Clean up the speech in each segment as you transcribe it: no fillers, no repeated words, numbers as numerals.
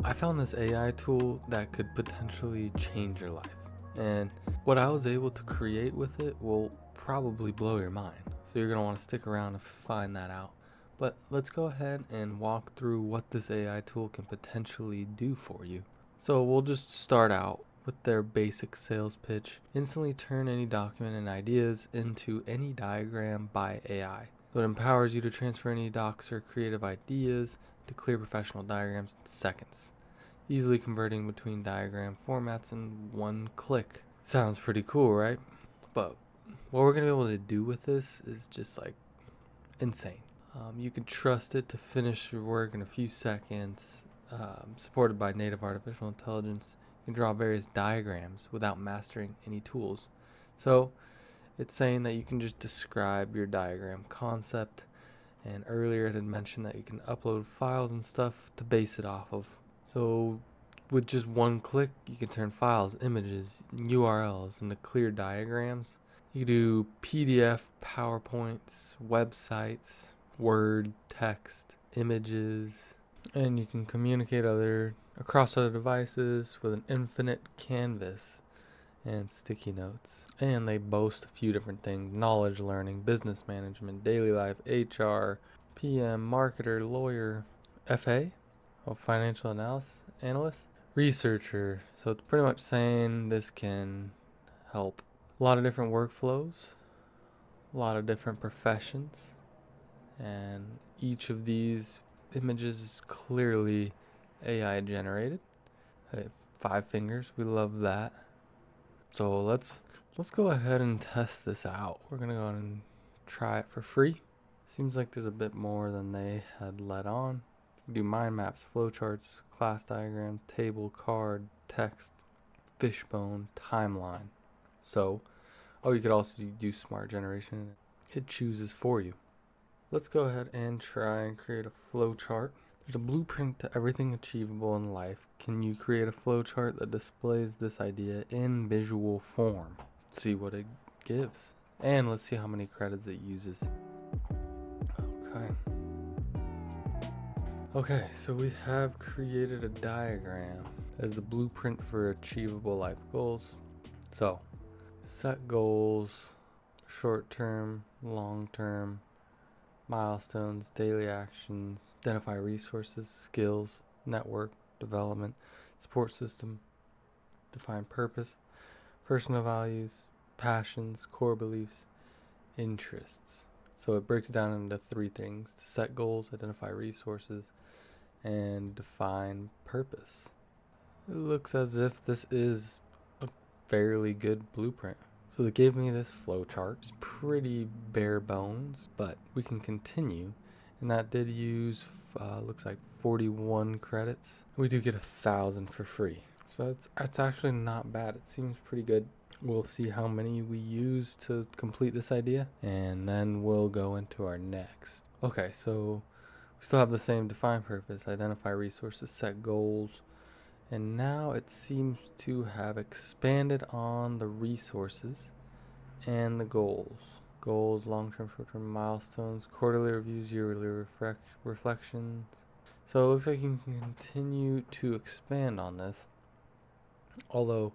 I found this AI tool that could potentially change your life. And what I was able to create with it will probably blow your mind. So you're going to want to stick around to find that out. But let's go ahead and walk through what this AI tool can potentially do for you. So we'll just start out with their basic sales pitch. Instantly turn any document and ideas into any diagram by AI. So it empowers you to transfer any docs or creative ideas to clear professional diagrams in seconds, easily converting between diagram formats in one click. Sounds pretty cool, right? But what we're going to be able to do with this is just like insane. You can trust it to finish your work in a few seconds, supported by native artificial intelligence. You can draw various diagrams without mastering any tools. So it's saying that you can just describe your diagram concept, and earlier it had mentioned that you can upload files and stuff to base it off of. So with just one click, you can turn files, images, URLs into clear diagrams. You can do PDF, PowerPoints, websites, Word, text, images, and you can communicate across other devices with an infinite canvas and sticky notes. And they boast a few different things: knowledge learning, business management, daily life, HR, PM, marketer, lawyer, FA, financial analyst, researcher. So it's pretty much saying this can help a lot of different workflows, a lot of different professions, and each of these images is clearly AI generated. 5 fingers, we love that. So let's go ahead and test this out. We're gonna go and try it for free. Seems like there's a bit more than they had let on. You can do mind maps, flowcharts, class diagram, table, card, text, fishbone, timeline. So, you could also do smart generation. It chooses for you. Let's go ahead and try and create a flowchart. There's a blueprint to everything achievable in life. Can you create a flowchart that displays this idea in visual form? Let's see what it gives. And let's see how many credits it uses. Okay, so we have created a diagram as the blueprint for achievable life goals. So, set goals, short-term, long-term, milestones, daily actions, identify resources, skills, network, development, support system, define purpose, personal values, passions, core beliefs, interests. So it breaks down into 3 things: to set goals, identify resources, and define purpose. It looks as if this is a fairly good blueprint. So they gave me this flowchart. It's pretty bare bones, but we can continue. And that did use, looks like 41 credits. We do get 1,000 for free. So that's actually not bad. It seems pretty good. We'll see how many we use to complete this idea, and then we'll go into our next. Okay, so we still have the same define purpose, identify resources, set goals. And now it seems to have expanded on the resources and the goals. Goals, long-term, short-term milestones, quarterly reviews, yearly reflections. So it looks like you can continue to expand on this. Although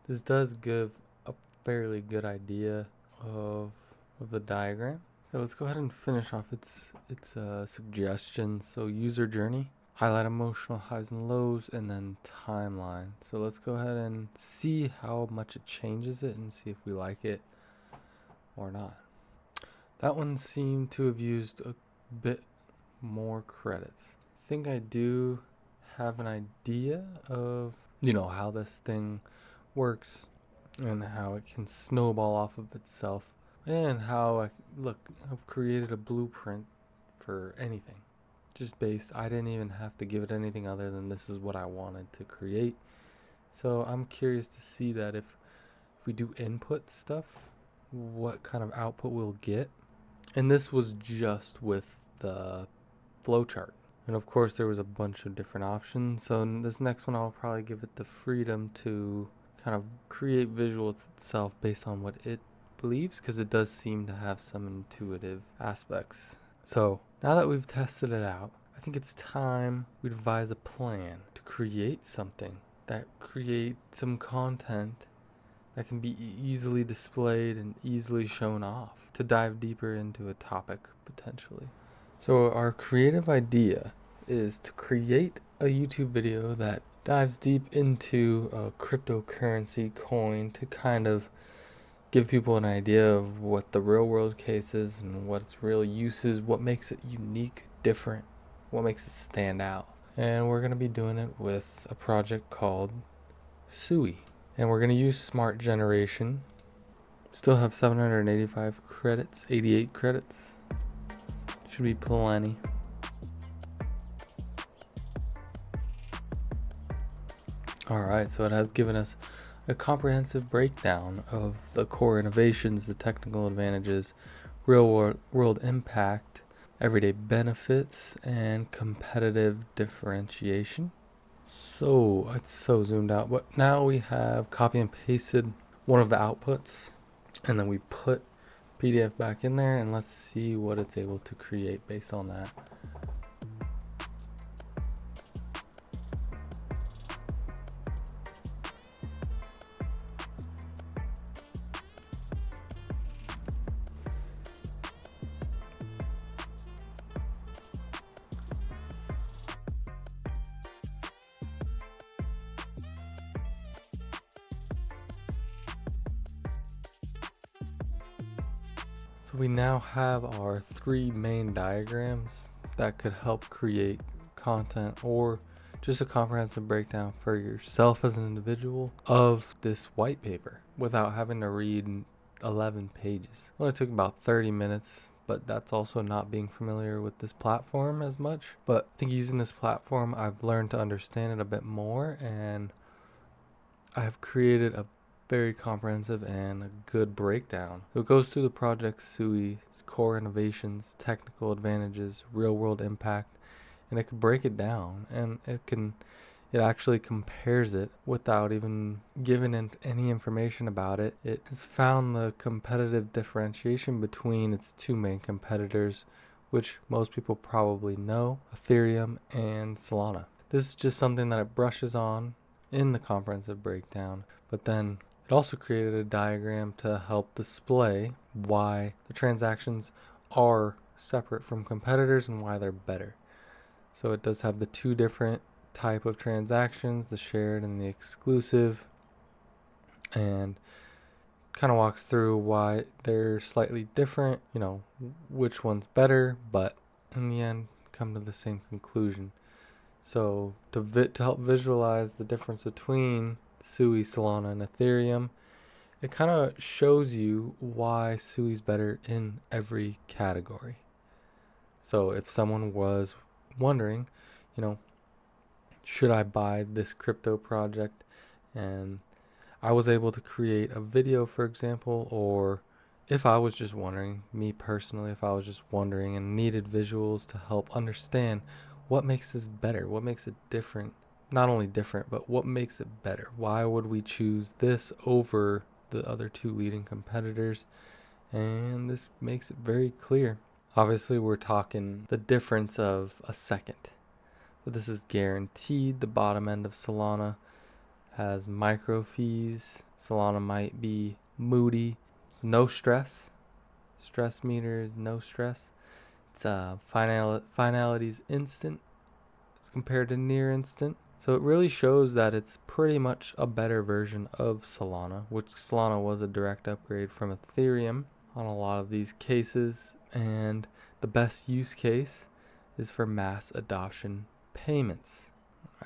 this does give a fairly good idea of the diagram. So let's go ahead and finish off its suggestions. So user journey, highlight emotional highs and lows, and then timeline. So let's go ahead and see how much it changes it and see if we like it or not. That one seemed to have used a bit more credits. I think I do have an idea of, how this thing works and how it can snowball off of itself, and how I've created a blueprint for anything. I didn't even have to give it anything other than this is what I wanted to create. So I'm curious to see that if we do input stuff, what kind of output we'll get. And this was just with the flowchart. And of course there was a bunch of different options. So in this next one I'll probably give it the freedom to kind of create visual itself based on what it believes, because it does seem to have some intuitive aspects. So now that we've tested it out, I think it's time we devise a plan to create something that creates some content that can be easily displayed and easily shown off to dive deeper into a topic potentially. So our creative idea is to create a YouTube video that dives deep into a cryptocurrency coin to kind of give people an idea of what the real world case is and what its real use is, what makes it unique, different, what makes it stand out. And we're going to be doing it with a project called Sui. And we're going to use Smart Generation. Still have 785 credits, 88 credits. Should be plenty. Alright, so it has given us a comprehensive breakdown of the core innovations, the technical advantages, real world impact, everyday benefits, and competitive differentiation. So it's so zoomed out, but now we have copy and pasted one of the outputs, and then we put PDF back in there, and let's see what it's able to create based on that. So we now have our three main diagrams that could help create content or just a comprehensive breakdown for yourself as an individual of this white paper without having to read 11 pages. It only took about 30 minutes, but that's also not being familiar with this platform as much. But I think using this platform, I've learned to understand it a bit more, and I've created a very comprehensive and a good breakdown. So it goes through the project Sui, its core innovations, technical advantages, real world impact, and it can break it down, and it actually compares it without even giving any information about it. It has found the competitive differentiation between its two main competitors, which most people probably know, Ethereum and Solana. This is just something that it brushes on in the comprehensive breakdown, but then it also created a diagram to help display why the transactions are separate from competitors and why they're better. So it does have the two different type of transactions, the shared and the exclusive, and kind of walks through why they're slightly different, which one's better, but in the end come to the same conclusion. So to help visualize the difference between Sui, Solana, and Ethereum, it kind of shows you why Sui's better in every category. So if someone was wondering, should I buy this crypto project, and I was able to create a video, for example, or if I was just wondering, me personally, if I was just wondering and needed visuals to help understand what makes this better, what makes it different, not only different, but what makes it better? Why would we choose this over the other two leading competitors? And this makes it very clear. Obviously, we're talking the difference of a second, but this is guaranteed. The bottom end of Solana has micro fees. Solana might be moody. It's no stress. Stress meter is no stress. It's finality is instant as compared to near instant. So it really shows that it's pretty much a better version of Solana, which Solana was a direct upgrade from Ethereum on a lot of these cases. And the best use case is for mass adoption payments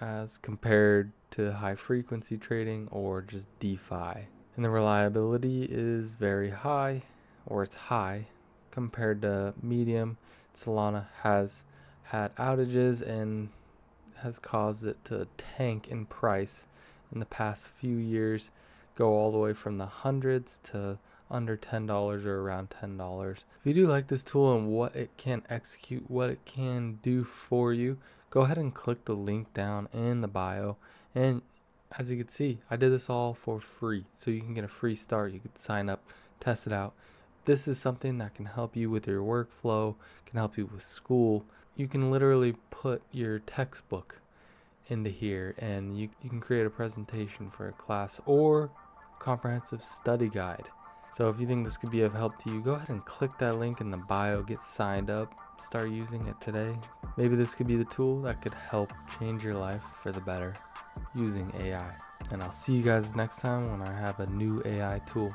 as compared to high frequency trading or just DeFi. And the reliability is very high, or it's high compared to medium. Solana has had outages and has caused it to tank in price in the past few years, go all the way from the hundreds to under $10 or around $10. If you do like this tool and what it can execute, what it can do for you, go ahead and click the link down in the bio. And as you can see, I did this all for free, so you can get a free start. You could sign up, test it out. This is something that can help you with your workflow, can help you with school. you can literally put your textbook into here, and you can create a presentation for a class or comprehensive study guide. So if you think this could be of help to you, go ahead and click that link in the bio, get signed up, start using it today. Maybe this could be the tool that could help change your life for the better using AI. And I'll see you guys next time when I have a new AI tool.